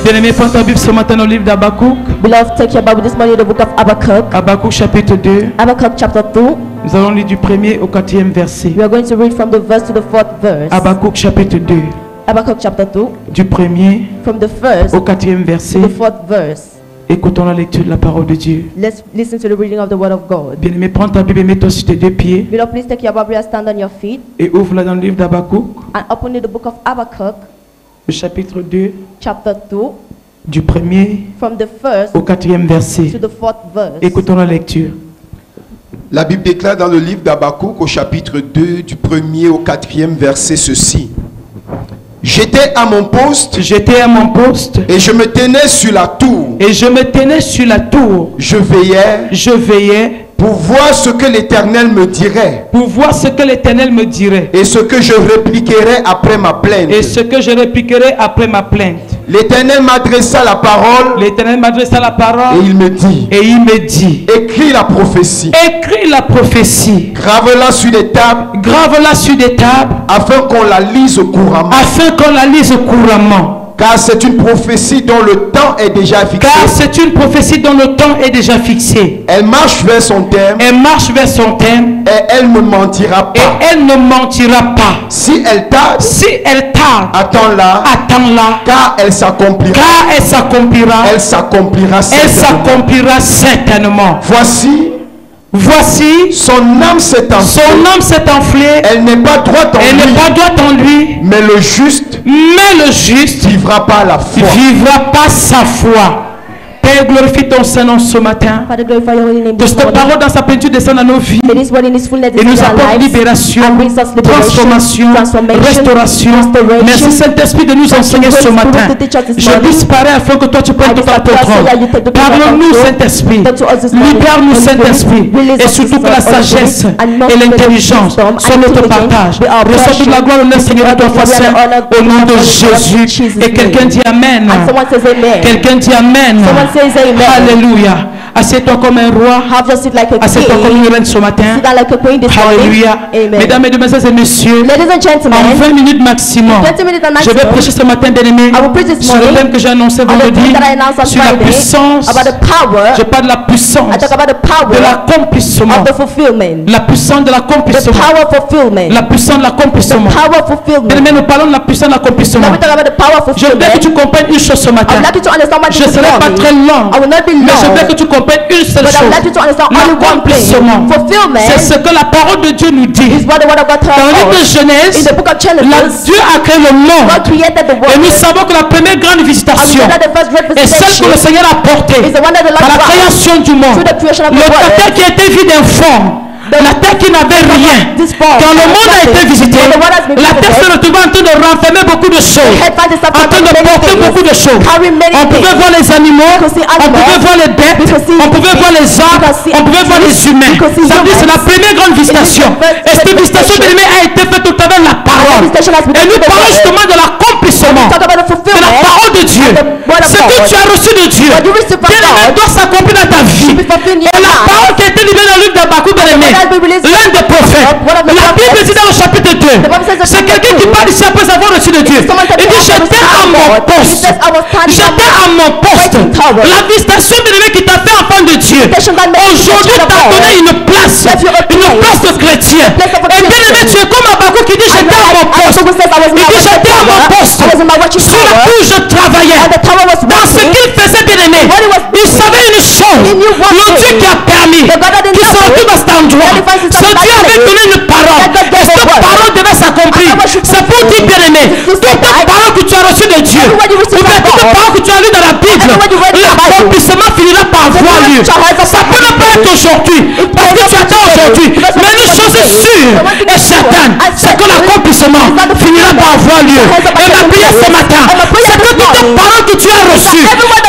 Bien-aimé, prends ta Bible ce matin au livre d'Habakkuk. Beloved, take your Bible this morning, the book of Habakkuk. Habakkuk chapitre 2. Habakkuk chapter 2. Nous allons lire du 1er au 4e verset. We are going to read from the verse to the 4th verse. Habakkuk chapitre 2. Habakkuk chapter 2. Du 1er from the first au 4e verset. To the 4th verse. Écoutons la lecture de la parole de Dieu. Let's listen to the reading of the word of God. Bien-aimé, prends ta Bible et mets-toi sur tes deux pieds. Beloved, please take your Bible and stand on your feet. Et ouvre-la dans le livre d'Habakkuk. And open the book of Habakkuk. Le chapitre 2. Chapter 2. Du 1er from the first au 4e verset. To the 4th verse. Écoutons la lecture. La Bible déclare dans le livre d'Habakkuk au chapitre 2 du 1er au 4e verset ceci. J'étais à mon poste. J'étais à mon poste. Et je me tenais sur la tour. Et je me tenais sur la tour. Je veillais. Je veillais. Pour voir ce que l'Éternel me dirait. Pour voir ce que l'Éternel me dirait. Et ce que je répliquerai après ma plainte. Et ce que je répliquerai après ma plainte. L'Éternel m'adressa la parole. L'Éternel m'adressa la parole. Et il me dit. Et il me dit. Écris la prophétie. Écris la prophétie. Grave-la sur des tables. Grave-la sur des tables. Afin qu'on la lise couramment. Afin qu'on la lise couramment. Car c'est une prophétie dont le temps est déjà fixé. Car c'est une prophétie dont le temps est déjà fixé. Elle marche vers son terme. Elle marche vers son terme. Et elle ne mentira pas. Et elle ne mentira pas. Si elle tarde. Si elle tarde. Attends-la. Attends-la. Car elle s'accomplira. Car elle s'accomplira. Elle s'accomplira certainement. Elle s'accomplira certainement. Voici, son âme s'est enflée. Elle n'est pas droite en lui. Mais le juste vivra par la foi. Vivra par sa foi. Père, glorifie ton Saint-Nom ce matin. Que cette parole dans sa plénitude descende dans nos vies et nous apporte libération, transformation, restauration. Merci Saint-Esprit de nous enseigner ce matin. Je disparais afin que toi tu prennes tout en contrôle. Parle-nous Saint-Esprit. Libère-nous Saint-Esprit. Et surtout que la sagesse et l'intelligence soient notre partage. Reçois toute la gloire, honneur, Seigneur, à toi, Saint, au nom de Jésus. Et quelqu'un dit Amen. Quelqu'un dit Amen. Alléluia. Assieds-toi comme un roi. Assieds-toi comme une reine ce matin. Alléluia. Mesdames, mesdemoiselles et messieurs, en 20 minutes maximum, je vais prêcher ce matin, bien-aimé, sur le thème que j'ai annoncé vendredi, sur la puissance. Je parle de la puissance de l'accomplissement. La puissance de l'accomplissement. La puissance de l'accomplissement. Bien-aimé, nous parlons de la puissance de l'accomplissement. Je veux que tu comprennes une chose ce matin. Je ne serai pas très long, mais je veux que tu comprennes une seule chose. L'accomplissement, c'est ce que la parole de Dieu nous dit. Dans le livre de Genèse, Dieu a créé le monde. Et nous savons que la première grande visitation est celle que le Seigneur a portée par la création du monde. Le terre qui était vide d'informe. La terre qui n'avait rien. Quand le monde a été visité, la terre se retrouvait en train de renfermer beaucoup de choses, en train de porter beaucoup de choses. On pouvait voir les animaux, on pouvait voir les bêtes, on pouvait voir les arbres, on pouvait voir les humains. Ça veut dire c'est la première grande visitation. Et cette visitation a été faite au travers de la parole. Et nous parlons justement de l'accomplissement de la parole de Dieu. Ce que tu as reçu de Dieu, doit s'accomplir dans ta vie. Et la parole qui a été livrée dans le livre d'Habakkuk, bien-aimé, l'un des prophètes, la Bible dit dans le chapitre 2, c'est quelqu'un qui parle ici après avoir reçu de Dieu. Il dit j'étais à mon poste. J'étais à mon poste. La visitation, bien-aimé, qui t'a fait enfant de Dieu, aujourd'hui t'a donné une place de chrétien. Et bien-aimé, tu es comme Habakkuk qui dit j'étais à mon poste. Il dit j'étais à mon poste. Sur la tour je travaillais. donné. Il savait une chose. Le Dieu qui a permis qu'il se retrouve à cet endroit. Ce Dieu avait donné une parole. Et cette parole devait s'accomplir. C'est pour dire, bien aimé, toute parole que tu as reçue de Dieu, ou bien toute parole que tu as lue dans la Bible, l'accomplissement finira par avoir lieu. Ça peut ne pas être aujourd'hui, parce que tu attends aujourd'hui. Mais une chose est sûre et certaine, c'est que l'accomplissement finira par avoir lieu. Et ma prière ce matin, c'est que toute parole que tu as reçue,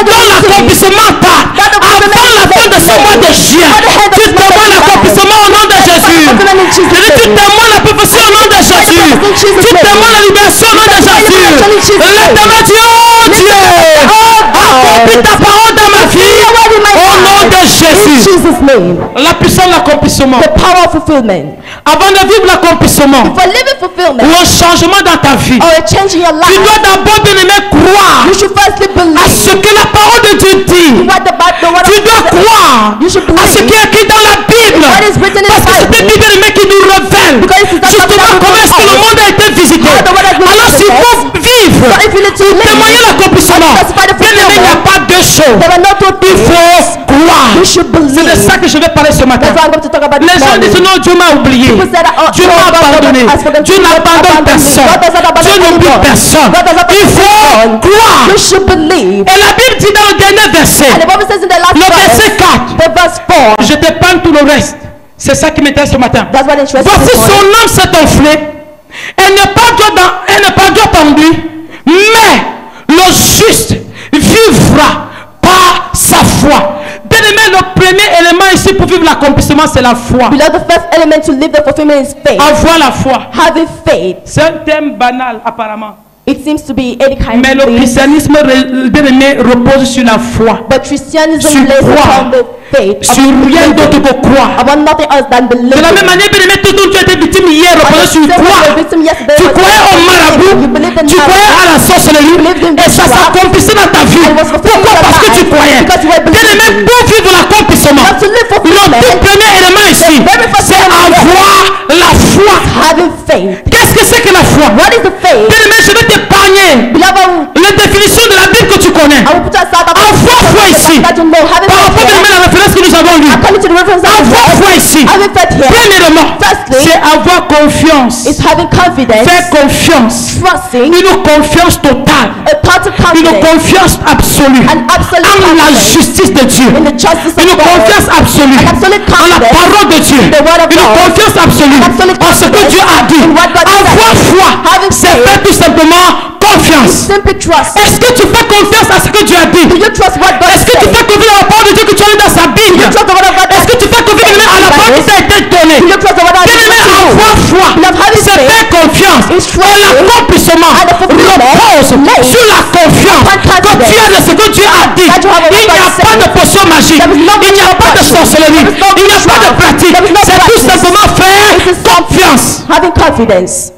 dont l'accomplissement part, avant la fin de ce mois de juin, tu témoignes l'accomplissement au nom de Jésus. Tu témoignes la prophétie au nom de Jésus. Tu témoignes la libération au nom de Jésus. L'éternel dit, oh Dieu, accomplis ta parole dans ma vie au nom de Jésus. La puissance de l'accomplissement. The power of fulfillment. Avant de vivre l'accomplissement For living fulfillment ou un changement dans ta vie, or a change in your tu life, dois d'abord bien aimer croire you should firstly à believe ce que la parole de Dieu dit. what the word Tu of dois God croire You should à ce believe qui est écrit dans la Bible. what is written in Parce que c'est the une Bible. Bible aimée qui nous révèle Because it's not justement something comment est-ce que le monde a été visité. How the world has been Alors s'il visited. faut vivre, So if you need to live, témoigner l'accomplissement, Testify the bien aimé, il n'y a pas deux choses. there are no two Il things. faut croire. You should C'est de believe. ça que je vais parler ce matin. That's why I'm going to talk about Les this gens morning. disent non, Dieu m'a oublié. People say that, oh, Dieu m'a abandonné. Dieu n'abandonne personne. Dieu n'oublie personne. Il faut croire. You should believe. Et la Bible dit dans le dernier verset, And the Bible says in the last le verset 4, the verse 4, je t'épargne tout le reste. C'est ça qui m'intéresse ce matin. that's what interests Voici me. son âme s'est enflée. Elle n'est pas droite en lui, mais le juste vivra par sa foi. Bien aimé, le premier élément ici pour vivre l'accomplissement, c'est la foi. Below, the first element to live the fulfillment is faith. Avoir la foi. Having faith. C'est un thème banal apparemment. It seems to be any kind Mais of le thing. christianisme, bien aimé, repose sur la foi. But Christianism Sur lays croire. upon the faith. Sur rien d'autre que croire. Upon nothing else than De la même believing. manière, bien aimé, tout dont tu as été victime hier repose sur croire. Tu croyais au marabout, tu croyais à la sorcellerie, et ça s'accomplissait dans ta vie. Pourquoi? Parce que tu croyais. Bien aimé, pour vivre l'accomplissement, le tout premier élément ici, c'est avoir la foi. Having faith. Qu'est-ce que c'est que la foi? What is the faith? Bien aimé, je vais t'épargner Beloved, la définition de la Bible que tu connais. I will put aside Avoir foi ici. that you know. Having Par rapport faith à here. la référence que nous avons lue. According to the reference that we Avoir have, foi ici. having faith here Premièrement, Firstly, c'est avoir confiance. is having confidence, Faire confiance. trusting, Une confiance totale. a total Une confidence, confiance absolue an absolute en la confidence justice de Dieu. in the justice of Une God, confiance absolue an absolute en la confidence parole de Dieu. the word of Une God, confiance absolue an absolute en ce que confidence Dieu a dit. in what God Avoir said. foi, Having c'est faith faire tout simplement is confiance. simply trust. Est-ce que tu fais confiance à ce que Dieu a dit? Do you trust what God Est-ce que tu said? fais confiance à la parole de Dieu que tu as lu dans sa Bible? Do you trust the word of God? Est-ce que tu fais confiance à la parole qui t'a été donnée? Do you trust the word of God? Bien-aimé, avoir foi, c'est faire confiance. Et l'accomplissement repose sur la confiance que tu as de ce que Dieu a dit. Il n'y a pas de potion magique. Il n'y a pas de sorcellerie. Il n'y a pas de pratique. C'est tout simplement faire confiance. Having confidence.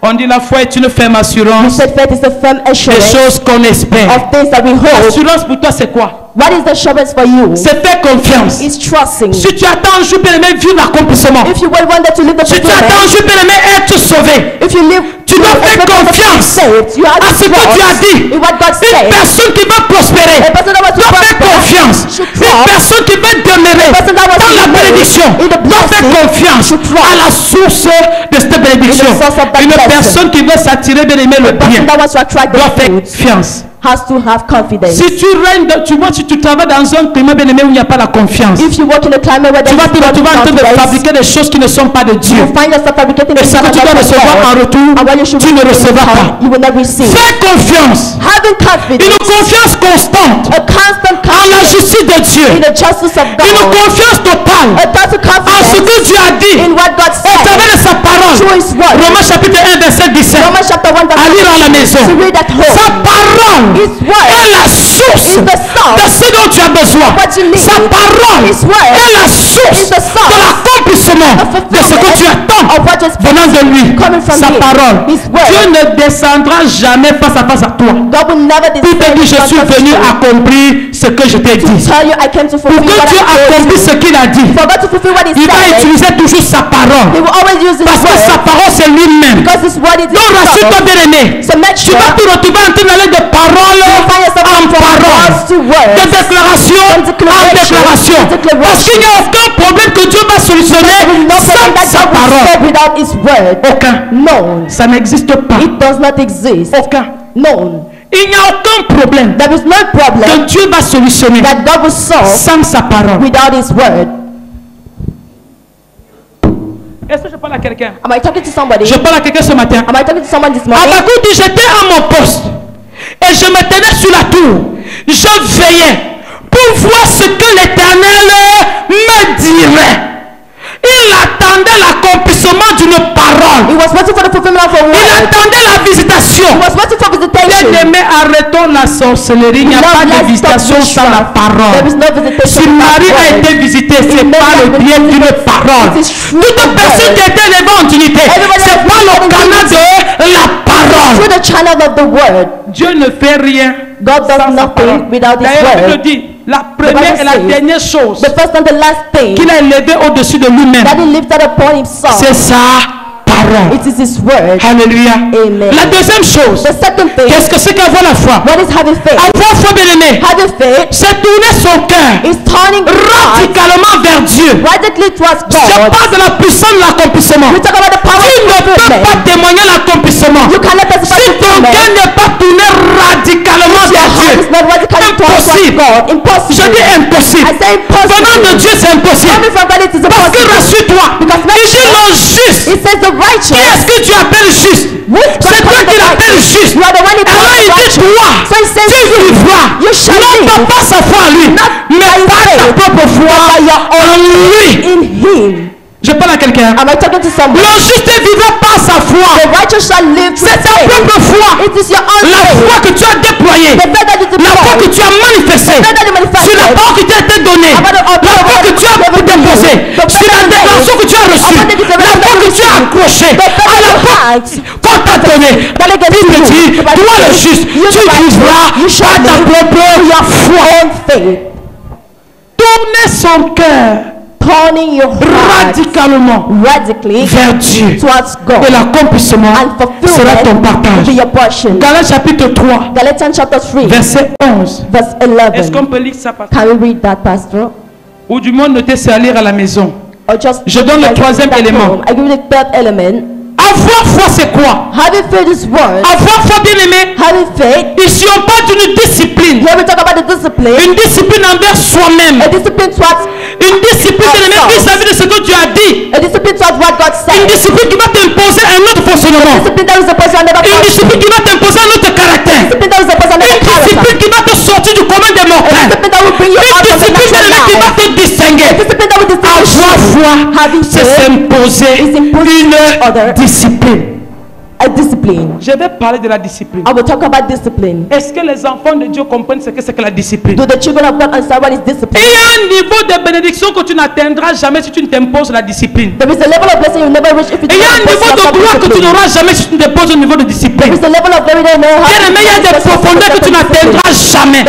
On dit la foi est une ferme assurance Said faith is a firm des assurance choses qu'on espère. of things that we hope. Assurance pour toi, c'est quoi? What is the assurance for you? C'est faire confiance. It's trusting. Si tu attends un jour bien aimé vivre l'accomplissement, If you want one that to live the si tu attends un fulfillment, jour bien aimé être sauvé, if you live, tu dois faire confiance you have à to ce que Dieu a dit. in what God Une said. personne qui va prospérer A person that wants to doit faire prosper confiance. should Une trust. personne qui va demeurer person that wants dans to la live bénédiction in the doit faire blessing confiance should trust. à la source de cette bénédiction. In the source of that Une blessing. personne qui veut s'attirer bien aimé le The person bien that wants to attract doit the faire fruit confiance. has to have confidence. Si tu règnes, tu vois, si tu travailles dans un climat bien aimé où il n'y a pas la confiance, If you work in a climate where tu there vas is te not retrouver en train de confidence, fabriquer des choses qui ne sont pas de Dieu. you find yourself fabricating Et ce que tu dois recevoir en retour, and what you should tu ne recevras pas. you will not receive. Fais confiance. Having Une confidence, confiance constante a constant en la confidence justice de Dieu. in the justice of Une God, confiance totale a total en ce confidence que Dieu a dit in what God au travers said de sa parole. through His word. Romains chapitre 1 verset 17. Romans chapter 1 À lire à la maison. to read at home. Sa parole His word est la source is the source de ce dont tu as besoin. what you need. Sa parole His word est la source is the source de l'accomplissement of de ce que tu attends of what is venant de lui. coming from Sa Him. parole. His word. Dieu ne descendra jamais face à face à toi God will never pour te dire je suis venu accomplir ce que je t'ai dit. tell you I came to Pour fulfill que what Dieu I told accomplisse you. ce qu'il a dit, For God to fulfill what He il va said, utiliser toujours sa He parole. will always use His Parce que sa word parole c'est lui-même. because His word is Donc rassure-toi bien aimé. So make Tu sure vas te retrouver en train d'aller de parole you find yourself en from parole. words de déclaration en déclaration. Parce qu'il n'y a aucun problème que Dieu va solutionner sans sa parole. Aucun. No. Ça n'existe pas. It does not exist. Aucun. No. Il n'y a aucun problème There is no problem que Dieu va solutionner that God will solve sans sa parole. without His word. Est-ce que je parle à quelqu'un? Am I talking to somebody? Je parle à quelqu'un ce matin. Am I talking to someone this morning? Habakkuk dit, j'étais à mon poste et je me tenais sur la tour. Je veillais pour voir ce que l'Éternel me dirait. Il attendait l'accomplissement d'une parole. He was waiting for the fulfillment of a Il word. attendait la visitation. He was waiting for visitation. Bien-aimé, arrêtons la sorcellerie. Il n'y a pas de visitation sans la parole. There is no visitation Si Marie without a word. été visitée, c'est par le biais d'une parole. It is through Toute the personne word. qui était élevée en dignité, c'est par le canal de la parole. Through the channel of the word. Dieu ne fait rien. God does sans sa nothing parole. without His D'ailleurs, la Bible word. dit, la première et la dernière chose The first and the last thing qu'il a élevée au-dessus de lui-même, that He lifted upon Himself, c'est sa parole. it is His word. Alléluia. Amen. La deuxième chose, The second thing, qu'est-ce que c'est qu'avoir la foi? what is having faith? Avoir foi, bien-aimé, Having faith c'est tourner son cœur is turning heart radicalement vers Dieu. radically towards Je God. parle de la puissance de l'accomplissement. We talk about the power Tu of ne peux pas fulfillment. témoigner l'accomplissement You cannot testify si ton fulfillment. cœur n'est pas tourné radicalement Your vers heart is Dieu. not radically towards Impossible. God. Je Impossible. dis impossible. I say impossible. Venant de Dieu, c'est impossible. Coming from God, it is Parce que impossible. rassure-toi, Because il dit le juste. It says the Qui righteous. est-ce que tu appelles juste? Which God C'est toi calls qui the l'appelles righteous. juste. You are the one who Alors calls il the dit righteous. toi, So he says tu vivras. you shall Non live. pas sa foi à lui, mais par ta propre foi en lui. In Him. Je parle à quelqu'un. Am I talking to somebody? Le juste vivra par sa foi. The righteous shall live through C'est ta faith. propre foi. It is your own La faith. foi que tu as déployée. The faith that you La foi que deploy. tu as manifestée. The faith that you manifested. Sur la parole qui t'a été donnée. La foi que tu as déposée. Sur la déclaration que tu as reçue. La foi que tu as accrochée. À la foi qu'on t'a donnée. Il te dit, toi le juste, tu vivras par ta propre foi. Own faith. Tournez son cœur Turning your heart radicalement radically vers Dieu. towards God. Et l'accomplissement And sera ton fulfillment will partage. be your portion. Galates chapitre 3, Galatians chapter 3, verset 11. verse Est-ce 11. qu'on peut lire ça, pasteur? Can we read that, Pastor? Ou du moins noter ça à lire à la maison. Or just Je donne le troisième élément. I give you the third element. Avoir foi, c'est quoi? Having faith is word. Avoir foi, bien aimé. Having faith. Ici, on parle d'une discipline. Here we talk about the discipline. Une discipline envers soi-même. A discipline towards Une discipline, bien aimé, vis-à-vis de ce que Dieu a dit. a discipline towards what God Une said. discipline qui va t'imposer un autre fonctionnement. Discipline that is supposed to never Une function. discipline qui va t'imposer un autre caractère. Discipline that is supposed to never Une discipline character. qui va te sortir du commun des A mortels. discipline that will bring you Une out of the discipline, bien natural aimé, qui va life. te distinguer. A discipline that will distinguish Avoir you. foi, Having c'est faith s'imposer is imposing other. une discipline. A discipline. Je vais parler de la discipline. I will talk about discipline. Est-ce que les enfants de Dieu comprennent ce que c'est que la discipline? Do the children of God understand what is Il discipline? y a un niveau de bénédiction que tu n'atteindras jamais si tu ne t'imposes la discipline. There is a level of blessing you never reach if you Et il y a un don't niveau impose de gloire que tu self-discipline. n'auras jamais si tu ne t'imposes au niveau de There discipline. is a level of glory that you know how Bien aimé, il y a des profondeurs que tu n'atteindras jamais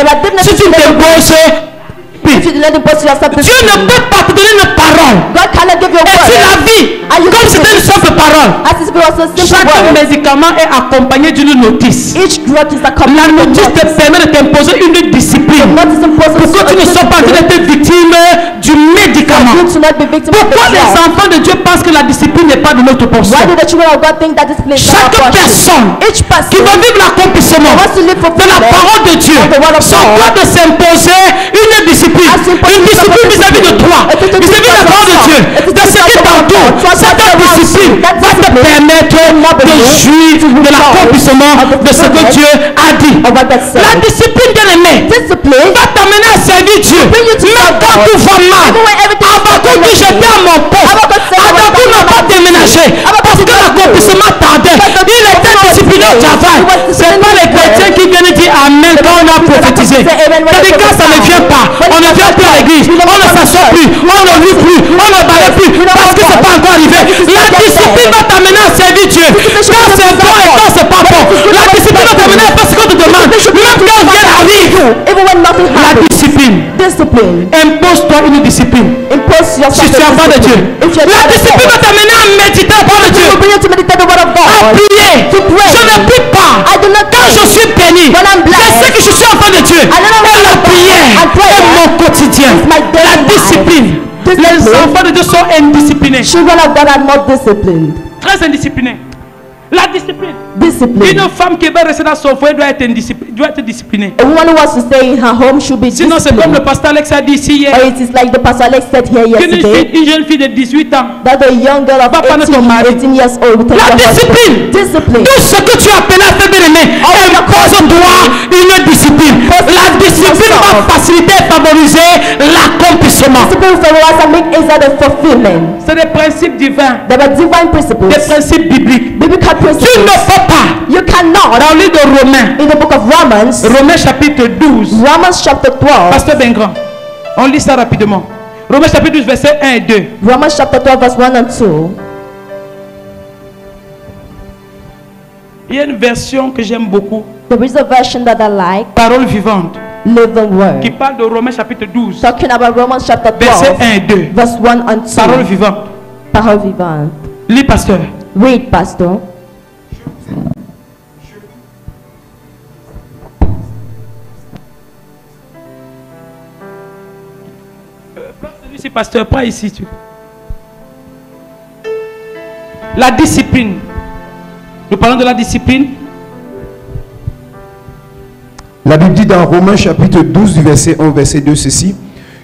si tu ne t'imposes. if you let impose yourself Dieu ne peut pas te donner une parole God cannot give you a et tu la word vis comme c'était une simple parole. as if it was a simple Chaque word. médicament est accompagné d'une notice. Each drug is La accompanied with notice te notice. permet de t'imposer une discipline What is impossible pour que tu ne sois pas en train d'être victime du médicament. you to not be victim of the Pourquoi les drug. enfants de Dieu pensent que la discipline n'est pas de notre portion? Why do the children of God think that discipline is not Chaque our portion? personne Each qui veut person vivre l'accomplissement wants to live for de la parole de Dieu of the word of se God. doit de s'imposer une discipline. Une discipline vis-à-vis de toi, vis-à-vis de la parole de Dieu, de ce qui t'entoure. Cette discipline va te permettre de jouir de l'accomplissement de ce que Dieu a dit. of what God La said. discipline, bien aimé, Discipline va t'amener à servir Dieu. Même quand tout va mal. Habakkuk dit j'étais à mon poste. Habakkuk n'a pas déménagé parce que l'accomplissement tardait. Il était discipliné au travail. C'est pas les chrétiens qui viennent dire Amen quand on a prophétisé. C'est-à-dire quand ça ne vient pas, on ne vient plus à l'église, on ne s'assoit plus, on ne lit plus, on ne balaye plus parce que c'est pas encore arrivé. La discipline va t'amener à servir Dieu. Quand c'est bon et quand c'est pas bon. La discipline va t'amener à faire ce qu'on te demande. Même quand rien arrive. Even when nothing La happens. discipline. Discipline. Impose-toi une discipline. Impose yourself Si tu as pas de Dieu. If you La discipline va t'amener à méditer la parole de Dieu. will bring you to meditate the word of À God. prier. To pray. Je ne prie pas. I do not Quand je suis béni, When I'm blessed, je sais que je suis enfant de Dieu. I don't know Et la what Les enfants de Dieu sont indisciplinés. Children of God are not disciplined. Très indisciplinés. La discipline. Discipline. Une femme qui va rester dans son foyer doit être disciplinée. A woman who wants to stay in her home should be Sinon, c'est comme le pasteur Alex a dit ici hier. Or it is like the pastor Alex said here yesterday. Une jeune fille de 18 ans. That a young girl of 18 years old will La discipline. Discipline. Tout ce que tu as appelé à faire bien-aimé, impose-toi une discipline. La discipline va faciliter et favoriser l'accomplissement. Discipline favorises and make easier the fulfillment. C'est des principes divins. There are divine principles. Des principes bibliques. Biblical principles. Tu ne peux pas. You cannot. Dans le livre de Romains. In the book of Romans. Romains chapitre 12. Romans chapter 12. Pasteur Bengrand. On lit ça rapidement. Romains chapitre 12 versets 1 et 2. Romans chapter 12 verse 1 and 2. Il y a une version que j'aime beaucoup. There is a version that I like. Parole vivante. Living word. Qui parle de Romains chapitre 12. Talking about Romans chapter 12. Verset 1 et 2. Verse 1 and 2. Parole vivante. Parole vivante. Lis, pasteur. Read, pastor. Celui-ci, pasteur, pas ici. La discipline. Nous parlons de la discipline. La Bible dit dans Romains chapitre 12 du verset 1 verset 2 ceci.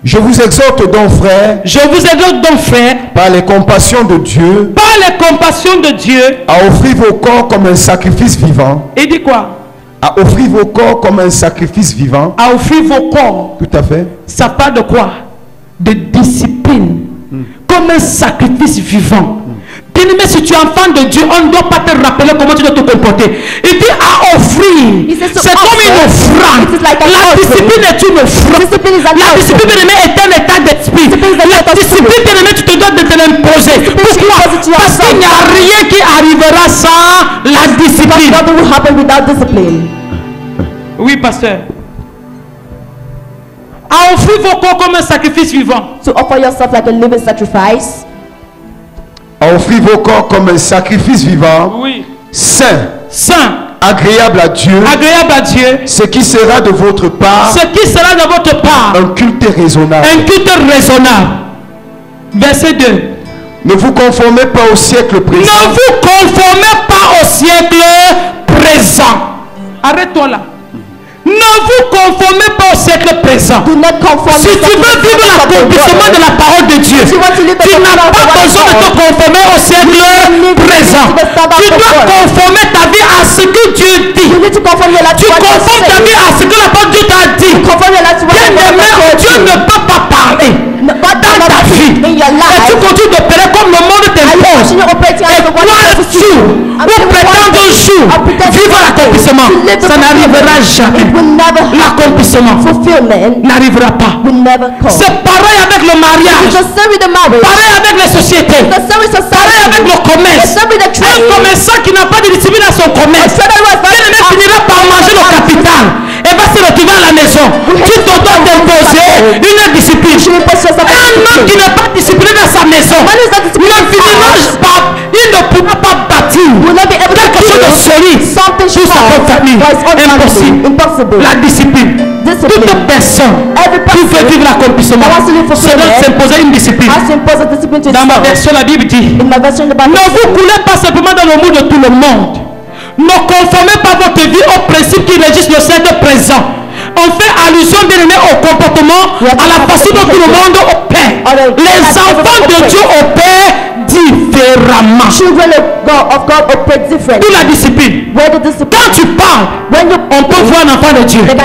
Je vous exhorte donc frères. Je vous exhorte donc frères. Par les compassions de Dieu. Par les compassions de Dieu. À offrir vos corps comme un sacrifice vivant. Et dit quoi? À offrir vos corps comme un sacrifice vivant. À offrir vos corps. Tout à fait. Ça parle de quoi? De discipline. Comme un sacrifice vivant. Bien-aimé, si tu es enfant de Dieu, on ne doit pas te rappeler comment tu dois te comporter. Il dit à offrir. C'est comme une offrande. La discipline est une offrande. La discipline, bien-aimé, est un état d'esprit. La discipline, bien-aimé, tu te dois de te l'imposer. Pourquoi? Parce qu'il n'y a rien qui arrivera sans la discipline. Nothing will happen without discipline. Oui, pasteur. À offrir vos corps comme un sacrifice vivant. To offer yourself like a living sacrifice. À offrir vos corps comme un sacrifice vivant. Oui. Saint. Saint. Agréable à Dieu. Agréable à Dieu. Ce qui sera de votre part. Ce qui sera de votre part. Un culte raisonnable. Un culte raisonnable. Verset 2. Ne vous conformez pas au siècle présent. Ne vous conformez pas au siècle présent. Arrête-toi là. Ne vous conformez pas au siècle présent. Si tu veux vivre l'accomplissement de la parole de Dieu, tu n'as pas besoin de te conformer au siècle présent. Tu dois conformer ta vie à ce que Dieu dit. Tu conformes ta vie à ce que la parole de Dieu t'a dit. Bien-aimé, Dieu ne peut pas parler dans ta vie. Et tu continues d'opérer comme le monde t'impose. Et croire-tu ou prétendre un jour vivre l'accomplissement, ça n'arrivera jamais. L'accomplissement n'arrivera pas. C'est pareil avec le mariage, pareil avec les sociétés, pareil avec le commerce. Un commerçant qui n'a pas de discipline dans son commerce, il finira par manger le capital et va se retrouver à la maison. Tu te dois d'imposer une discipline. Un homme qui n'est pas discipliné dans sa maison il ne pourra pas bâtir quelque chose de solide pour sa propre famille. Impossible. La discipline. Toute personne qui veut vivre l'accomplissement se doit s'imposer une discipline. Dans ma version, la Bible dit: ne vous coulez pas simplement dans le moule de tout le monde. Ne conformez pas votre vie aux principes qui régissent le siècle présent. On fait allusion, bien aimé, au comportement, à la façon dont tout le monde opère. Les enfants de Dieu opèrent différemment. Children of God operate different. Tout la discipline. Quand tu parles, on peut voir un enfant de Dieu. Quand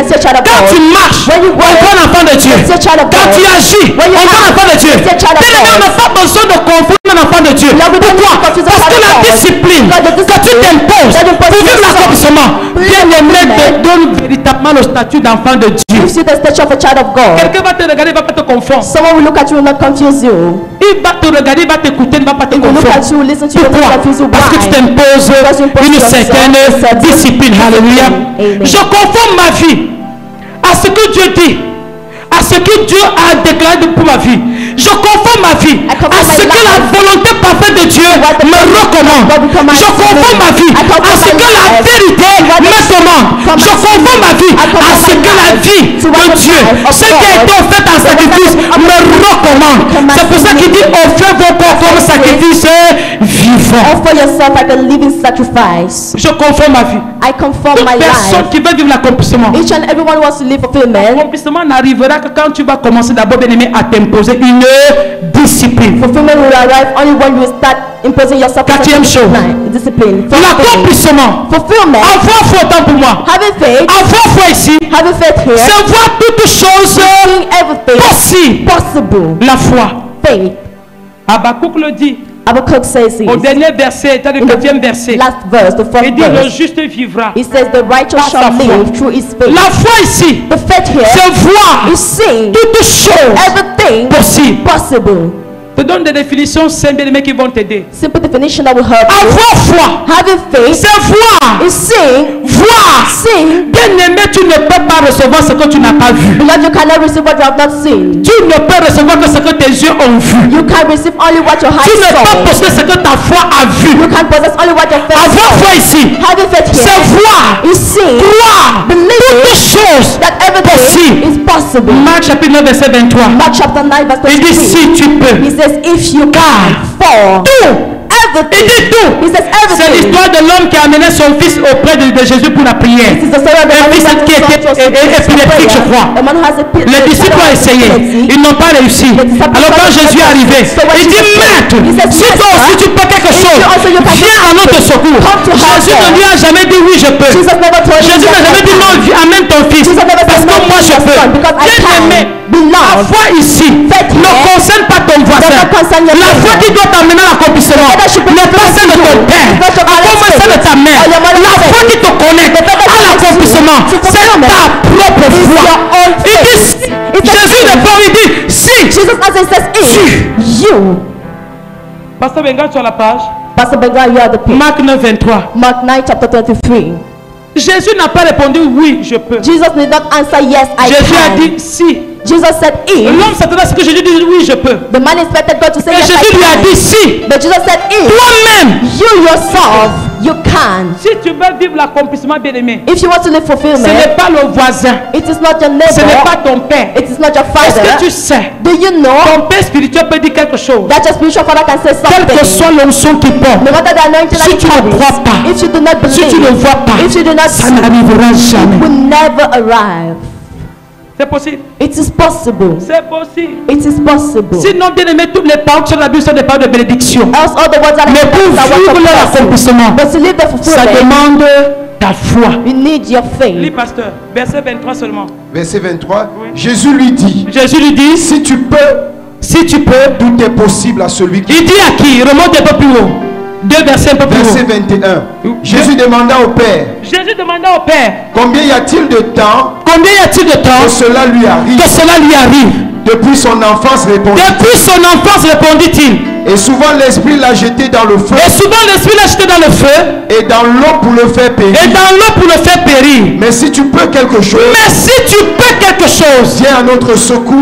tu marches, on voit un enfant de Dieu. Quand tu agis, on voit un enfant de Dieu. On n'a pas besoin de confondre un enfant de Dieu. Pourquoi? Parce que la discipline que tu t'imposes pour vivre l'accomplissement, bien aimé, te donne véritablement le statut d'enfant de Dieu. Quelqu'un va te regarder, il ne va pas te confondre. Someone will look at you and not confuse you. Il va te regarder, il va t'écouter, il ne va pas te confondre. Pourquoi? Parce que tu t'imposes une certaine discipline. Alléluia. Je conforme ma vie à ce que Dieu dit, à ce que Dieu a déclaré pour ma vie. Je conforme ma vie à ce que la volonté parfaite de Dieu me recommande. Je conforme ma vie à ce que la vérité me demande. Je conforme ma vie à ce que la vie de Dieu, ce qui a été offert en sacrifice, me recommande. C'est pour ça qu'il dit offrez vos corps comme sacrifice vivant. Offer yourself like a living sacrifice. Je conforme ma vie. I conform Toute my personne life. qui veut vivre l'accomplissement. Each and everyone wants to live fulfillment. L'accomplissement n'arrivera que quand tu vas commencer d'abord, bien aimé, à t'imposer une discipline. Fulfillment will arrive only when you start imposing yourself Quatrième chose. discipline. L'accomplissement. Fulfillment. Avoir foi autant pour moi. Having faith. Avoir foi ici. Having faith here. C'est voir toutes choses Doing everything possibles. possible. La foi. Faith. Habakkuk le dit. Habakkuk says Au this. dernier verset, le In 4e the verset. last verse, the fourth Il dit le verse. juste vivra. He says the righteous Par sa shall foi. live through his faith. La foi ici, The faith here c'est voir is seeing toutes choses everything possibles. possible. Je te donne des définitions simples, bien aimés, qui vont t'aider. Simple definition that will help you. Avoir foi, Having faith c'est voir. is seeing. Voir. Seeing. Bien aimé, tu ne peux pas recevoir ce que tu n'as pas vu. Because you cannot receive what you have not seen. Tu ne peux recevoir que ce que tes yeux ont vu. You can receive only what your Tu eyes ne peux saw. posséder ce que ta foi a vu. You can possess only what your faith Avoir saw. foi ici, Having faith c'est here voir, is seeing. croire Believing toutes choses that everything possibles. is possible. Marc chapitre 9 verset 23. Mark chapter 9 verse Il dit 23. si tu peux. He says if you can. For Tout. Il everything. dit tout. He says C'est everything. l'histoire de l'homme qui a amené son fils auprès de Jésus pour la prière. This is the story of the Un man fils who qui était épileptique, je crois. A man who has a Les disciples ont essayé, ils n'ont pas réussi. Alors quand Jésus est arrivé, il dit maître, si toi aussi tu peux quelque chose, viens à notre secours. Jésus ne lui a jamais dit oui je peux. Jesus never told him Jésus n'a jamais dit non, amène ton fils. Parce que moi je peux. Bien aimé, la foi ici ne concerne pas ton voisin. La foi qui doit t'amener à l'accomplissement n'est pas celle de ton père, à commencer celle de ta mère. La foi qui te connecte à l'accomplissement, c'est ta propre foi. Il dit, Jésus ne peut, il dit si. Jesus answers, says if you. Pasteur Benga sur la page. Pastor Benga, you are the people. Marc 9 23. Mark 9 chapter 23. Jésus n'a pas répondu oui je peux. Jesus did not answer yes I Jésus a can. dit si. Jesus said if. L'homme s'attendait à ce que Jésus dise oui je peux. The man expected God to say Et yes Jésus I lui a can. dit si. But Jesus said if. Toi-même. You yourself, you can. Si tu veux vivre l'accomplissement bien aimé, If you want to live ce fulfillment, n'est pas le voisin, it is not your ce n'est neighbor, pas ton père. it is not your Est-ce que father. tu sais, Do you know ton père spirituel peut dire quelque chose, that your spiritual father can say quelle que something? soit l'onction qu'il porte. No matter the anointing that Si he tu ne carries, crois pas, if you do not Si tu ne believe, vois pas, if you do not ça see, n'arrivera it jamais. will never arrive. C'est possible. It is possible. C'est possible. It is possible. Sinon, bien aimé, toutes les paroles sur la Bible sont des paroles de bénédiction. Else all the words that Mais pour vivre leur accomplissement, but to live the ça fulfillment, demande ta foi. you need your Lis, faith. pasteur, verset 23 seulement. Verset 23. Oui. Jésus lui dit, Jésus lui dit, si tu peux, tout est possible à celui qui... il dit à qui? Remonte un peu plus haut. Deux versets un peu plus Verset haut. 21. Jésus demanda au Père, Jésus demanda au Père, combien y a-t-il de temps combien y a-t-il de que temps cela lui arrive? que cela lui arrive? Depuis son enfance, répondit. Depuis son enfance, répondit-il. Et souvent l'Esprit l'a jeté dans le feu Et souvent l'Esprit l'a jeté dans le feu et dans l'eau pour le faire et périr. dans l'eau pour le faire périr. Mais si tu peux quelque chose, Mais si tu peux quelque chose, viens à notre secours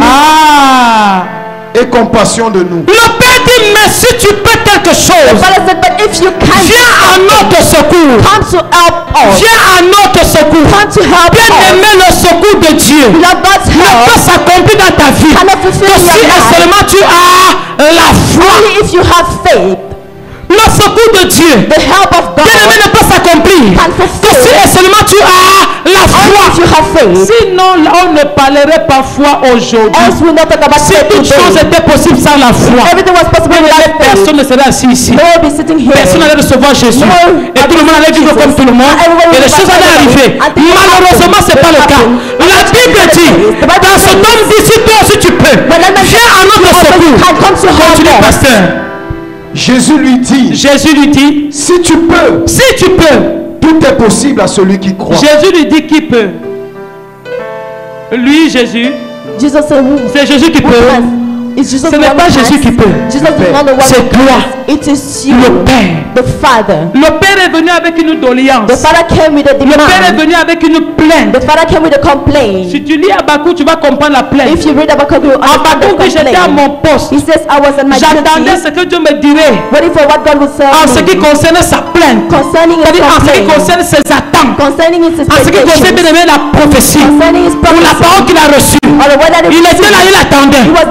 et compassion de nous. Le Père dit, mais si tu peux quelque chose, Father said, but if you can, viens à notre secours. come to help us. Viens à notre secours. Come to help Bien us. aimé, le secours de Dieu Lord, God's ne help peut s'accomplir dans ta vie cannot fulfill que si your et life seulement tu as la foi. only if you have faith. Le secours de Dieu, The help of God bien aimé, ne peut s'accomplir can que si fulfill et seulement tu as la only if you foi. have faith. Sinon, on ne parlerait pas foi aujourd'hui. Else we'll not talk about Si faith toute chose today. était possible sans la foi, Everything was possible without faith. personne ne serait assis ici. No one will be sitting here. Personne n'allait recevoir Jésus. Et tout le monde allait vivre comme tout le monde. Et les choses allaient arriver. Malheureusement, ce n'est pas le cas. La Bible dit, dans ce tome d'ici, toi aussi tu peux. Viens à notre secours. Continue, pasteur. Jésus lui dit, si tu peux, tout est possible à celui qui croit. Jésus lui dit qui peut. Lui, Jésus, Jesus said, who c'est Jésus qui peut. can? Ce n'est pas Jésus qui peut. C'est toi. Le Père. Le Père est venu avec une doléance. Le Père est venu avec une plainte. Si tu lis Habakkuk, tu vas comprendre la plainte. Habakkuk dit, j'étais à mon poste. J'attendais ce que Dieu me dirait en ce qui concerne sa plainte, c'est-à-dire en ce qui concerne ses attentes, en ce qui concerne la prophétie ou la parole qu'il a reçue. Il était là, il attendait. Le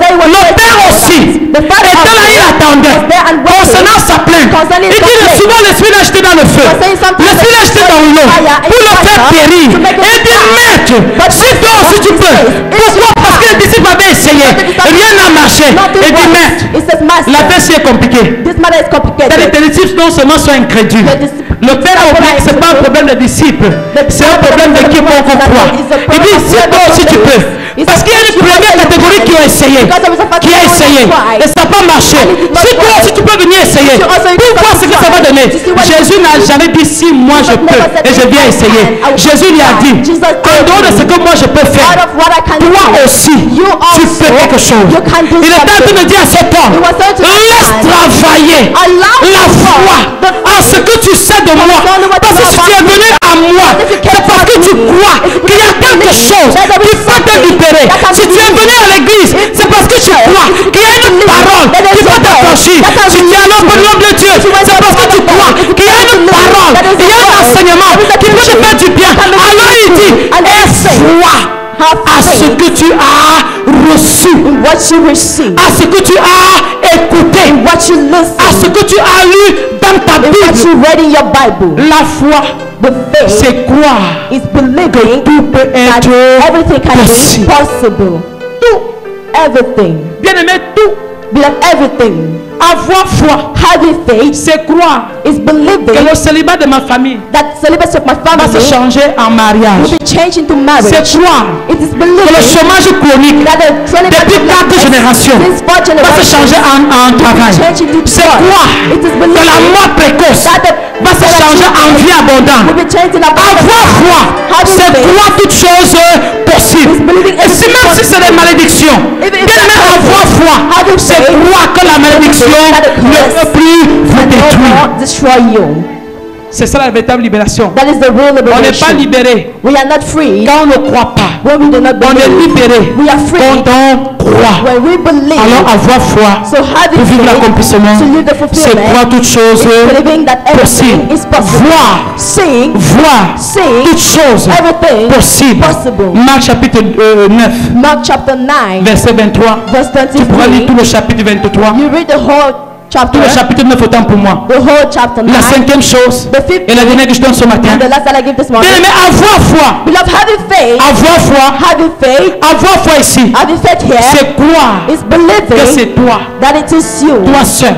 Père aussi était là, il attendait concernant sa plainte. Il dit souvent l'esprit l'a jeté dans le feu, l'esprit l'a jeté dans l'eau pour le faire périr. Et il dit, maître, si toi aussi tu peux. Pourquoi? Parce que les disciples avaient essayé, rien n'a marché. Il dit, maître, la paix est compliquée. Les disciples non seulement sont incrédules. Le Père a oublié que ce n'est pas un problème de disciples, c'est un problème de qui peut croire. Il dit, si toi aussi tu peux. Parce qu'il y a une première catégorie qui a essayé, et ça n'a pas marché. Si toi aussi tu peux venir essayer, pour voir ce que ça va donner. Jésus n'a jamais dit si moi je peux et je viens essayer. Jésus lui a dit, en dehors de ce que moi je peux faire, toi aussi tu fais quelque chose. Il est en train de dire à cet homme, laisse travailler la foi en ce que tu sais de moi. Parce que si tu es venu à moi, c'est parce que tu crois qu'il y a quelque chose qui va te libérer. Si tu es venu à l'église, c'est parce que tu crois qu'il y a une parole qui va t'affranchir. Si tu es à l'homme de Dieu, c'est parce que tu crois qu'il y a une parole, il y a un enseignement qui peut te faire du bien. Alors il dit, à ce que tu as reçu, à ce que tu as écouté, à ce que tu as lu dans ta Bible. La foi, c'est croire que tout peut être possible. Tout. Bien aimé, tout. Avoir foi, c'est croire que le célibat de ma famille va se changer en mariage. C'est croire que le chômage chronique depuis 4 générations va se changer en travail. C'est croire que la mort précoce va se changer en vie abondante. Avoir foi, c'est croire toutes choses possibles. Et si même si c'est des malédictions, avoir foi, c'est croire que la malédiction ne peut plus vous détruire. C'est ça la véritable libération. On n'est pas libéré quand on ne croit pas. On est libéré quand on croit. Alors avoir foi pour vivre l'accomplissement, c'est croire toutes choses possibles. Voir toutes choses possibles. Marc chapitre 9, verset 23. Tu pourras lire tout le chapitre 23. Tout le chapitre 9 autant pour moi. La 5e chose et la dernière que je donne ce matin. Bien aimé, avoir foi. Avoir foi ici. C'est croire que c'est toi. Toi seul.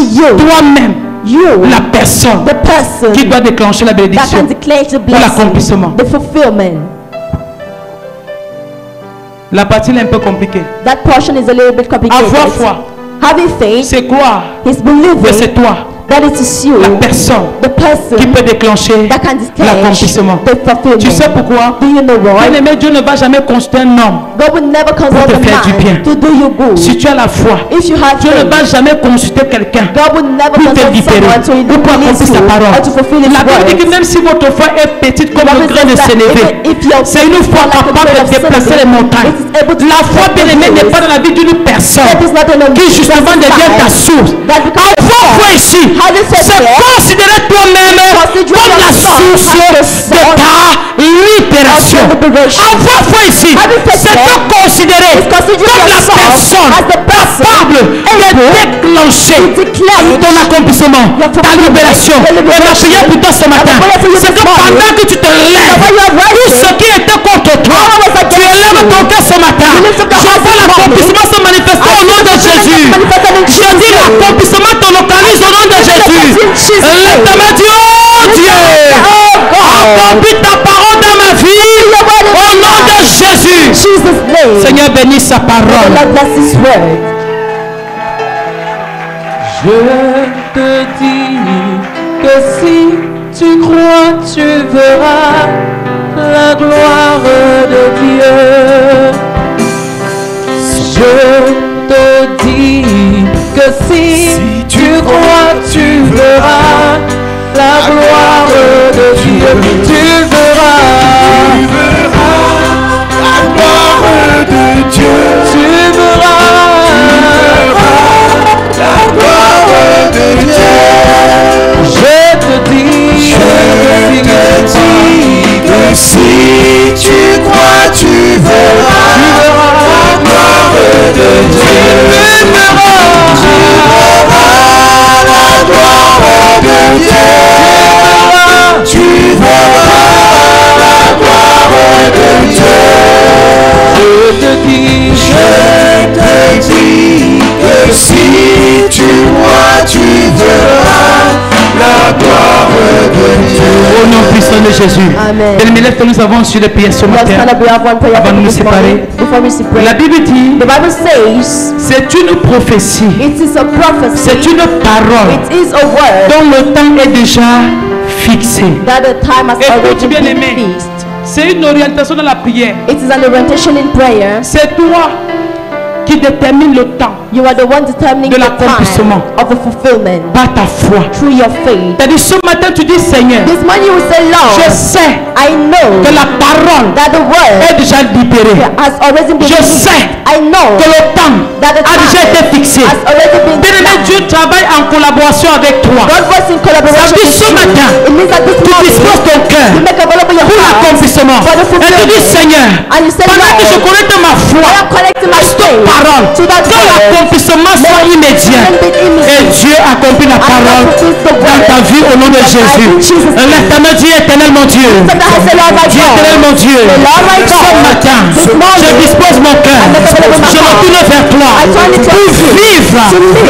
Toi-même. La personne qui doit déclencher la bénédiction pour l'accomplissement. La partie est un peu compliquée. Avoir foi. C'est quoi? Mais c'est toi, la personne qui peut déclencher l'accomplissement. Tu sais pourquoi? Bien aimé, Dieu ne va jamais construire un homme pour te faire du bien. Si tu as la foi, Dieu ne va jamais consulter quelqu'un pour te libérer ou pour accomplir sa parole. La Bible dit que même si votre foi est petite comme le grain de sénévé, c'est une foi capable de déplacer les montagnes. La foi, bien aimé, n'est pas dans la vie d'une personne qui justement devient ta source. Avoir foi ici, c'est considérer toi-même comme la source de ta libération. Avoir foi ici, c'est te considérer comme la personne capable de déclencher ton accomplissement, ta libération. Et la prière pour toi ce matin, c'est que pendant que tu te lèves, tout ce qui était contre toi, tu élèves ton cœur ce matin. Je vois l'accomplissement se manifester au nom de Jésus. Je dis l'accomplissement te localise au nom de Jésus. Lève-toi, Dieu, accomplis ta parole dans ma vie au nom de Jésus. Seigneur, bénis sa parole. Je te dis que si tu crois, tu verras la gloire de Dieu. Je te te dis que si tu crois, tu verras la gloire de Dieu. Tu verras la gloire de Dieu. Tu verras la gloire de Dieu. Je te dis que si tu crois, tu verras la gloire de Dieu. Tu verras la gloire de Dieu. Tu verras la gloire de Dieu. Je te dis que si tu crois, tu verras la gloire de Dieu. Au nom puissant de Jésus. Amen. Et les que nous avons sur les prières ce matin, avant de nous séparer, la Bible dit, the Bible says, c'est une prophétie, it is a prophecy, c'est une parole it is a word dont le temps est déjà fixé. that the time has already Écoute bien been aimé, fixed. c'est une orientation dans la prière. It is an orientation in prayer. C'est toi qui détermine le temps You are the one determining de the l'accomplissement time of the fulfillment par ta foi. through your faith. C'est-à-dire ce matin tu dis Seigneur, This morning you will say, Lord, je sais I know que la parole that the word est déjà libérée. has already been Je released. sais I know que le temps that the a déjà été time fixé. has already been Bien-aimé, done. Dieu travaille en collaboration avec toi. God works in Ça collaboration veut dire with ce you. matin, It means that this tu morning disposes ton cœur you make available your pour heart l'accomplissement. for the Et tu dis fulfillment. Seigneur, And you say, pendant que je Lord, connecte ma foi I am connecting my à cette faith parole, to that que word. l'accomplissement soit immédiat. Et Dieu accomplit la parole dans ta vie au nom de Jésus. Lève ta main, dis éternel mon Dieu. Dis éternel mon Dieu. Ce matin, je dispose mon cœur. Je me tourne vers toi pour vivre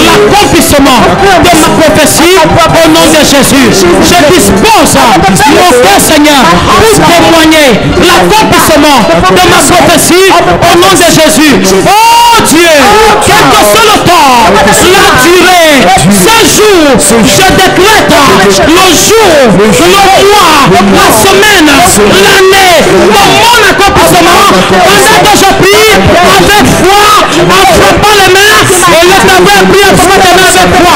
l'accomplissement de ma prophétie au nom de Jésus. Je dispose mon cœur, Seigneur, pour témoigner l'accomplissement de ma prophétie au nom de Jésus. Oh Dieu, quel que soit le temps, la durée, ce jour, je décrète le jour, le mois, la semaine, l'année, de mon accomplissement. Pendant que je prie avec foi, en frappant les mains, et le tabouet prie en frappant tes mains avec foi.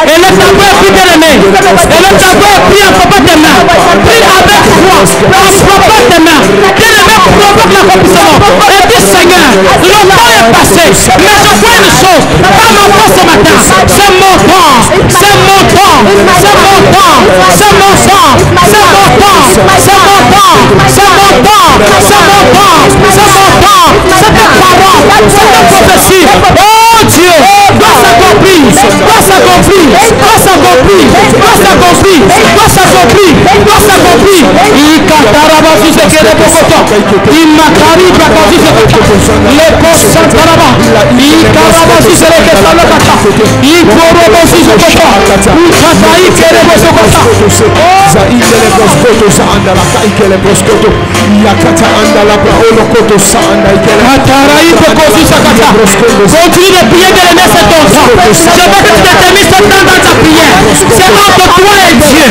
Et le tabouet prie tes mains. Et le tabouet prie en frappant tes mains. Prie avec foi, en frappant tes mains. Bien aimé, provoque l'accomplissement. Et dis Seigneur, le temps est passé, mais je vois une chose, pas ma foi ce matin, c'est mon temps, c'est mon temps, c'est mon temps, c'est mon sang, c'est mon temps, c'est mon temps, c'est mon temps, c'est mon temps, c'est mon temps, c'est ta parole, c'est ta prophétie. Oh Dieu, doit s'accomplir, doit s'accomplir, doit s'accomplir, doit s'accomplir, doit s'accomplir, doit s'accomplir. Ikataraba sous ce qu'elle est pour toi. Imakari bakasu ce que le posantaraba. Ikaraba sous ce que ça le kata. Ikorobo sous ce que ça. Ukatai kerebo sous que ça. Zaindele boskoto sa anda la kaikele boskoto yakata anda la braolo koto sa anda ikele Katarai bokosu sakata. Continue de prier de l'aimer cet enfant. Je veux que tu détermines ce temps dans ta prière. C'est entre toi et Dieu.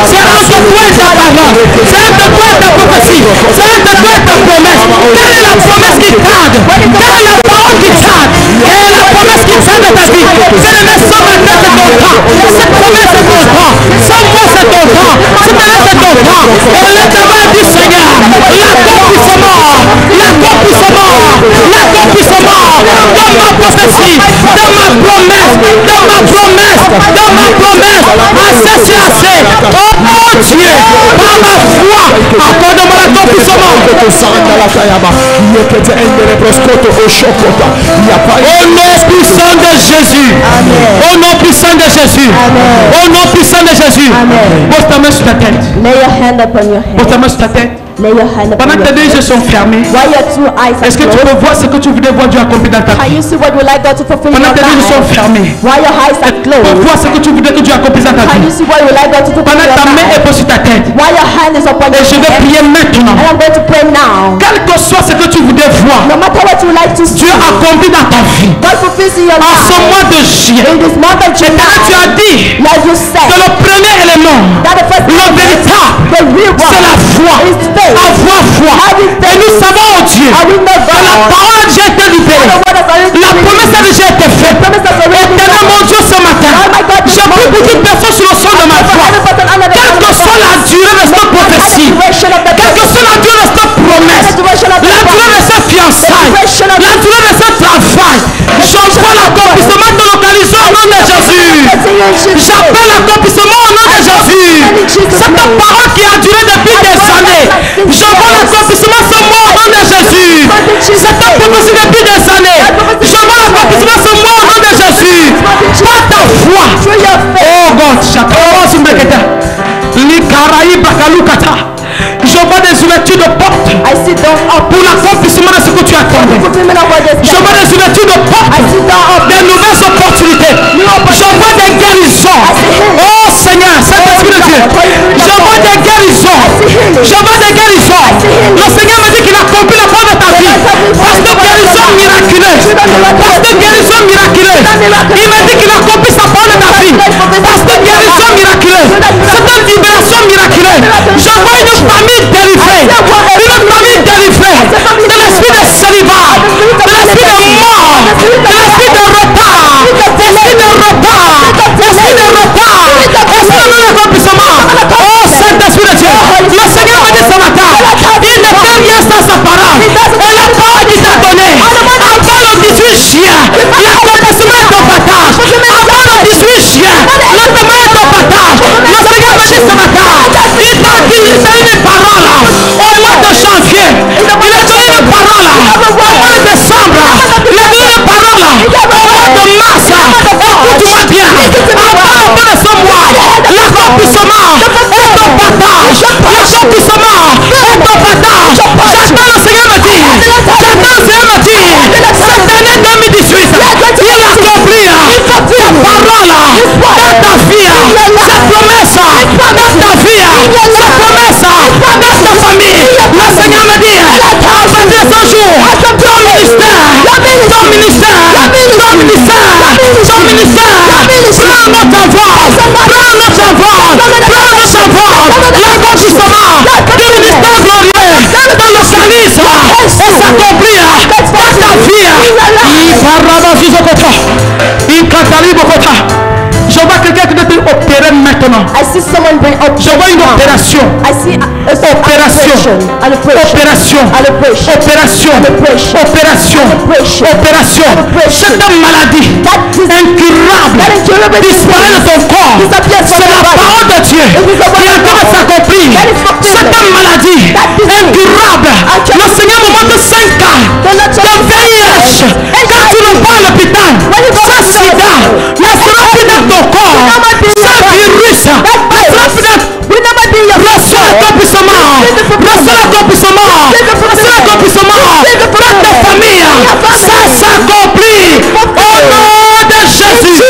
C'est entre toi et ta parole. C'est entre toi et ta prophétie. C'est entre toi et ta promesse. Quelle est la promesse qui tarde? Quelle est la parole qui tarde? Quelle est la promesse qui tarde de ta vie? Quelle est ce matin c'est ton temps? Cette promesse c'est ton temps. Ce mois c'est ton temps. Cette année c'est ton temps. Et le travail du Seigneur, l'accomplissement, l'accomplissement, l'accomplissement de ma prophétie, de ma promesse, de ma promesse, de ma promesse. Assez, c'est assez. Oh Dieu, par ma foi, accorde-moi l'accomplissement. Au nom puissant de Jésus. Au nom puissant de Jésus. Au nom puissant de Jésus. Pose ta main sur ta tête. Lay your hand upon your head. Pose ta main sur ta tête. Lay your hand upon Pendant que your tes head. yeux sont fermés, While your two eyes are est-ce que tu closed, peux voir ce que tu voulais voir Dieu accomplir dans ta can vie? you see what you like God to fulfill in Pendant your que tes yeux sont life? fermés, While your eyes are tu peux closed, voir ce que tu voulais que Dieu accomplisse dans ta can you vie. see what you like God to fulfill in Pendant que your ta main est life? posée sur ta tête, While your hand is upon et your je vais head, prier maintenant. and I'm going to pray now. Quel que soit ce que tu voulais voir, No matter what you like to see, Dieu accomplit dans ta vie. God fulfills in your En ce life. mois de juillet, In this month of tu July, as dit like you que said, le premier élément, that the first le véritable, the real c'est la one foi. is faith. Avoir foi. Having Et nous faith. savons, oh Dieu, And we know que la God. parole a déjà été libérée. The word has already La been promesse a déjà été faite. travail, la douleur de ce travail, j'envoie l'accomplissement de localisation au nom de Jésus. J'appelle l'accomplissement au nom de Jésus. Cette parole qui a duré depuis des années, j'envoie l'accomplissement ce mois au nom de Jésus. Cette prophétie depuis des années, j'envoie l'accomplissement ce mois au nom de Jésus. Par ta foi. Oh God, je vois des ouvertures de portes pour l'accomplissement de ce que tu attendais. Je vois des ouvertures de portes, des nouvelles opportunités. Je vois des guérisons. Oh Seigneur, Saint-Esprit de Dieu. Je vois des guérisons. Je vois des guérisons. Le Seigneur me dit qu'il accomplit le plan de ta vie. Parce que guérison miraculeuse. Parce que guérison miraculeuse. Il me dit qu'il accomplit sa parole de ta vie. Parce que guérison miraculeuse. C'est une libération miraculeuse. Je vois une famille délivrée. Une famille délivrée. De l'esprit de célibat. De l'esprit de mort. De l'esprit de retard. De l'esprit de retard. De l'esprit de retard. Esprit de l'accomplissement. Oh Saint-Esprit de Dieu. Le Seigneur me dit ce matin. Il ne fait rien sans sa parole. Et la parole qu'il t'a donnée. Avant le 18 juin. L'accomplissement est au partage. Avant le 18 juin. Le demain est au partage. Le Seigneur me dit ce matin. Il t'a dit une parole. Au mois de janvier. Il a donné une parole. Au mois de décembre. Il a donné une parole. Au mois de mars. Écoute-moi bien. Avant la fin de ce mois. L'accomplissement est au partage. L'accomplissement est au partage. J'attends le Seigneur me dit. J'attends le Seigneur me dit. Cette année 2018. Il accomplit ta parole dans ta vie. Sa promesse dans ta vie. Sa promesse dans ta famille. Le Seigneur me dit. À partir de ce jour. Ton ministère. Ton ministère. Ton ministère. Ton ministère. Prends notre envol. Prends notre envol. Prends notre envol. L'accomplissement du ministère glorieux dans le service et s'accomplir dans ta vie. Je vois quelqu'un qui doit être opéré maintenant. Je vois une opération. Opération. Opération. Opération. Opération. Opération. Cette maladie incurable disparaît de ton corps. C'est la parole de Dieu qui est en train de s'accomplir. Cette maladie incurable. Le Seigneur me montre 5 cas de VIH. Quand tu ne vas pas à l'hôpital, ça sida ne sera plus dans ton corps. Ça virus ne sera plus dans le seul accomplissement. Le seul accomplissement. Le seul accomplissement dans ta famille. Ça s'accomplit au nom de Jésus.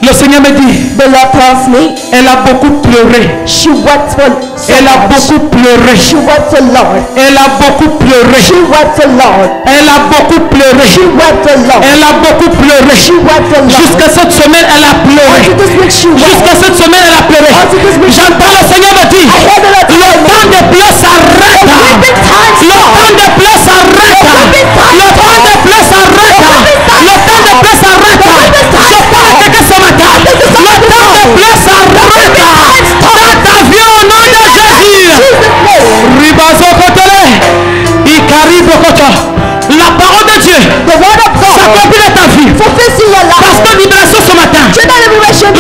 Le Seigneur me dit, elle a beaucoup pleuré. Elle a beaucoup pleuré. Elle a beaucoup pleuré. Elle a beaucoup pleuré. Elle a beaucoup pleuré. Jusqu'à cette semaine, elle a pleuré. Jusqu'à cette semaine, elle a pleuré. J'entends le Seigneur me dire, le temps de pleurs s'arrête. Le temps de pleurs s'arrête. Le temps de pleurs s'arrête. Le temps de pleurs s'arrête. Je parle à quelqu'un ce matin. Le temps de pleurs s'arrête. Dans ta vie au nom de Jésus. La parole de Dieu s'accomplit dans ta vie. Parce que libération ce matin. Le joug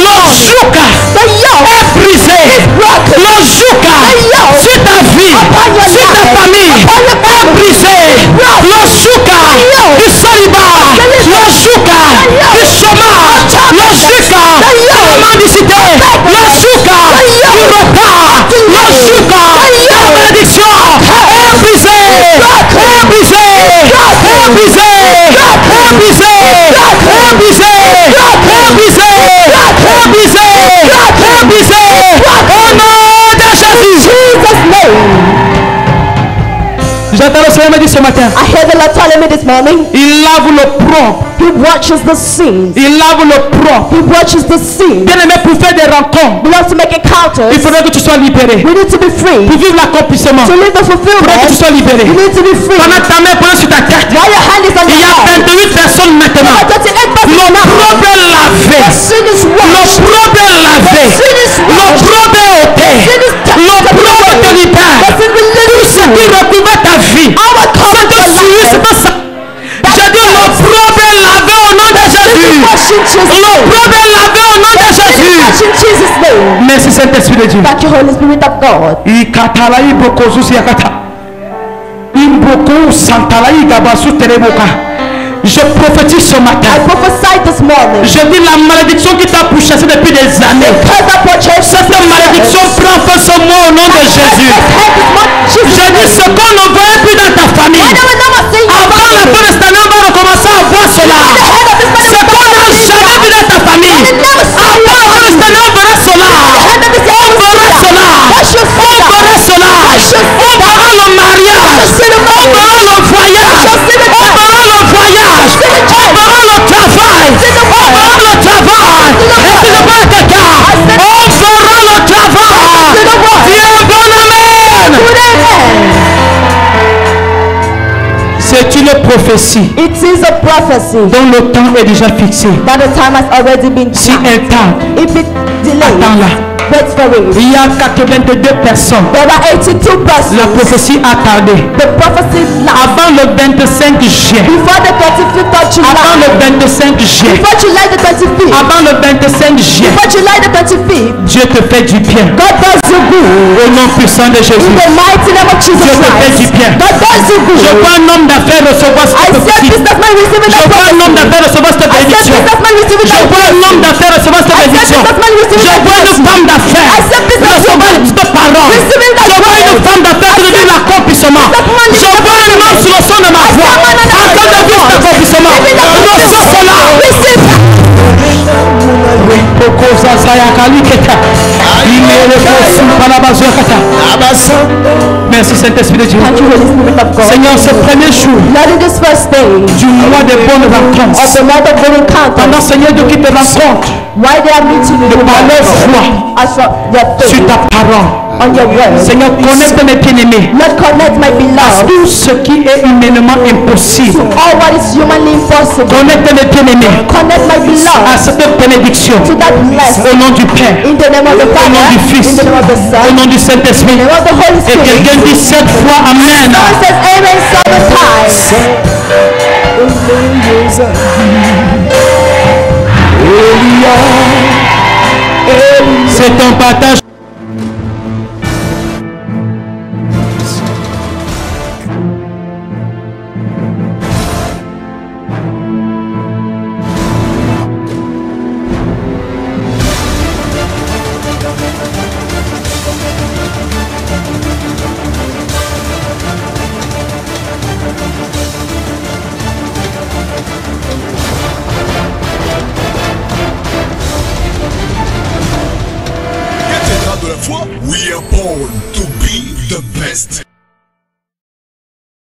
est brisé. Le joug sur ta vie, sur ta famille est brisé. Le joug du célibat, le joug du chômage, le joug de la mendicité, le joug du retard, le joug de la malédiction est brisé. Est brisé. Est brisé. Est brisé. Est brisé. Est brisé. Est brisé. Est brisé. Au nom de Jésus. J'entends le Seigneur me dire ce matin. I hear the Lord telling me this morning. Il lave le propre. He watches the sins. Il lave le propre. He watches the sins. Bien aimé, pour faire des rencontres, We have to make encounters. il faudrait que tu sois libéré. We need to be free. Pour vivre l'accomplissement, To live the il faudrait que tu fulfillment. sois libéré. You need to be free. Pendant ta main posée sur ta tête, While your hand is on il y your a heart. 28 personnes maintenant. There are 38 persons Le now. propre est lavé. The sin is Le washed. propre est lavé. The sin is Le washed. propre est ôté. Sin is Le propre te libère. The sin will L'opprobre est lavé au nom de Jésus. Merci Saint-Esprit de Dieu. Thank you, Holy Spirit of God. Je prophétise ce matin. I prophesied this morning. Je dis la malédiction qui t'a pourchassé depuis des années. Cette malédiction prend fin ce mot au nom de Jésus. Je dis ce qu'on ne voyait plus dans ta famille. Avant la fin de cette année, on va recommencer à voir cela. Ce qu'on n'a jamais vu dans ta famille. Avant la fin de cette année, on verra cela. On verra cela. On verra cela. On verra le mariage. On verra le voyage. On verra le voyage. On verra le travail. On verra le travail. Est-ce que quelqu'un? On verra le travail. Dis un bon amen. C'est une prophétie. It is a prophecy. Dont le temps est déjà fixé. That the time has already been si elle tarde, if it delays, attends-la. Il y a 82 personnes. There are 82 persons. La prophétie a tardé. The prophecy avant le 25 juin. Before the 25th of July. Avant le 25 juin. Before July the 25th. Avant le 25 juin. Before July the 25th. Dieu te fait du bien. God does you good. Au nom puissant de Jésus. In the mighty name of Jesus Dieu te fait du bien. God does you good. Je vois un homme d'affaires recevoir cette prophétie. Je vois un homme d'affaires recevoir cette bénédiction. Je vois un homme d'affaires recevoir cette bénédiction. Je vois une femme d'affaires recevoir cette parole. Je vois une femme d'affaires recevoir l'accomplissement. Je vois un homme sur le son de ma voix en train de vivre cet accomplissement. Reçois cela. Merci Saint-Esprit de Dieu. Seigneur, ce premier jour du mois de bonnes rencontres, pendant Seigneur de qui te rencontre, de parler foi sur ta parole. Seigneur, connecte mes bien-aimés à tout ce qui est humainement impossible. Connecte mes bien-aimés à cette bénédiction. Au nom du Père, au nom du Fils, au nom du Saint-Esprit. Et quelqu'un dit 7 fois Amen. C'est ton partage